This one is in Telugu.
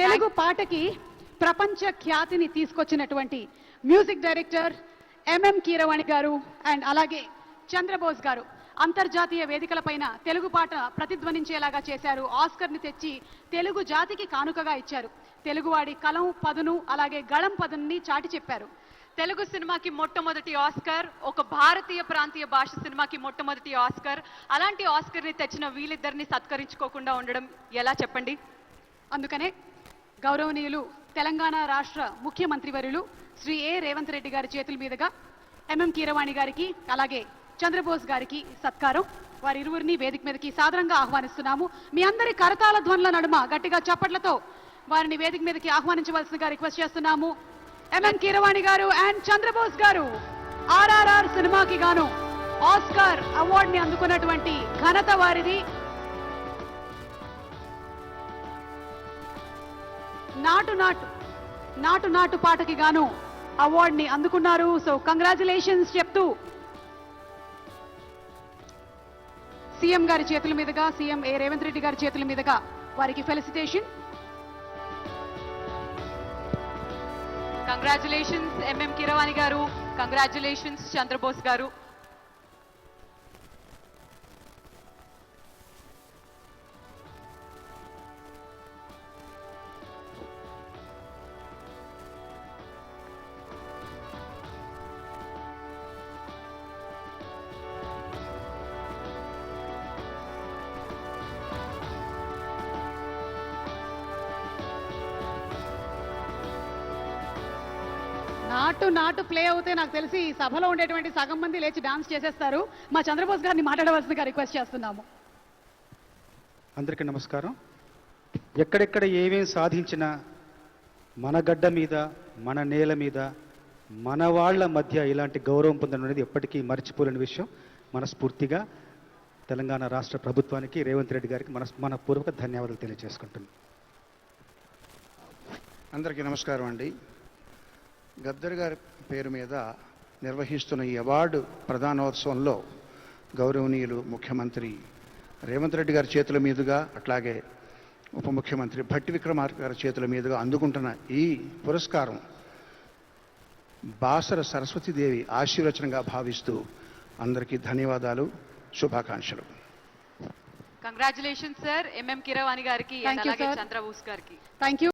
తెలుగు పాటకి ప్రపంచ ఖ్యాతిని తీసుకొచ్చినటువంటి మ్యూజిక్ డైరెక్టర్ ఎంఎం కీరవాణి గారు అండ్ అలాగే చంద్రబోస్ గారు అంతర్జాతీయ వేదికలపైన తెలుగు పాట ప్రతిధ్వనించేలాగా చేశారు. ఆస్కర్ని తెచ్చి తెలుగు జాతికి కానుకగా ఇచ్చారు. తెలుగువాడి కలం పదును అలాగే గళం పదుని చాటి చెప్పారు. తెలుగు సినిమాకి మొట్టమొదటి ఆస్కర్, ఒక భారతీయ ప్రాంతీయ భాష సినిమాకి మొట్టమొదటి ఆస్కర్. అలాంటి ఆస్కర్ని తెచ్చిన వీళ్ళిద్దరిని సత్కరించుకోకుండా ఉండడం ఎలా చెప్పండి? అందుకనే గౌరవనీయులు తెలంగాణ రాష్ట్ర ముఖ్యమంత్రి వర్యులు శ్రీ ఏ రేవంత్ రెడ్డి గారి చేతుల మీదుగా ఎంఎం కీరవాణి గారికి అలాగే చంద్రబోస్ గారికి సత్కారం. వారిరువురిని వేదిక మీదకి సాదరంగా ఆహ్వానిస్తున్నాము. మీ అందరి కరతాళ ధ్వనుల నడుమ గట్టిగా చప్పట్లతో వారిని వేదిక మీదకి ఆహ్వానించవలసిందిగా రిక్వెస్ట్ చేస్తున్నాము. ఎంఎం కీరవాణి గారు అండ్ చంద్రబోస్ గారు ఆర్ఆర్ఆర్ సినిమాకి గాను ఆస్కార్ అవార్డుని అందుకున్నటువంటి ఘనత వారిది. నాటు నాటు నాటు నాటు పాటకి గాను అవార్డుని అందుకున్నారు. సో కంగ్రాచులేషన్స్ చెప్తూ సీఎం గారి చేతుల మీదుగా, సీఎం ఏ రేవంత్ రెడ్డి గారి చేతుల మీదుగా వారికి ఫెలిసిటేషన్. కంగ్రాచులేషన్స్ ఎంఎం కీరవాణి గారు, కంగ్రాచులేషన్స్ చంద్రబోస్ గారు. నాటు నాటు ప్లే అవుతే నాకు తెలిసి ఈ సభలో ఉండేటువంటి సగం మంది లేచి డాన్స్ చేసేస్తారు. మా చంద్రబోస్ గారిని మాట్లాడవలసిందిగా రిక్వెస్ట్ చేస్తున్నాము. అందరికీ నమస్కారం. ఎక్కడెక్కడ ఏమేం సాధించినా మన గడ్డ మీద, మన నేల మీద, మన వాళ్ళ మధ్య ఇలాంటి గౌరవం పొందడం అనేది ఎప్పటికీ మర్చిపోలేని విషయం. మనస్ఫూర్తిగా తెలంగాణ రాష్ట్ర ప్రభుత్వానికి, రేవంత్ రెడ్డి గారికి మనపూర్వక ధన్యవాదాలు తెలియజేసుకుంటున్నాను. అందరికీ నమస్కారం అండి. గద్దర్ గారి పేరు మీద నిర్వహిస్తున్న ఈ అవార్డు ప్రధానోత్సవంలో గౌరవనీయులు ముఖ్యమంత్రి రేవంత్ రెడ్డి గారి చేతుల మీదుగా, అట్లాగే ఉప ముఖ్యమంత్రి భట్టి విక్రమార్క గారి చేతుల మీదుగా అందుకుంటున్న ఈ పురస్కారం బాసర సరస్వతీదేవి ఆశీర్వచనంగా భావిస్తూ అందరికీ ధన్యవాదాలు, శుభాకాంక్షలు. కంగ్రాచులేషన్స్ సార్ ఎంఎం కీరవాణి గారికి, అలాగే చంద్రబోస్ గారికి. Thank you.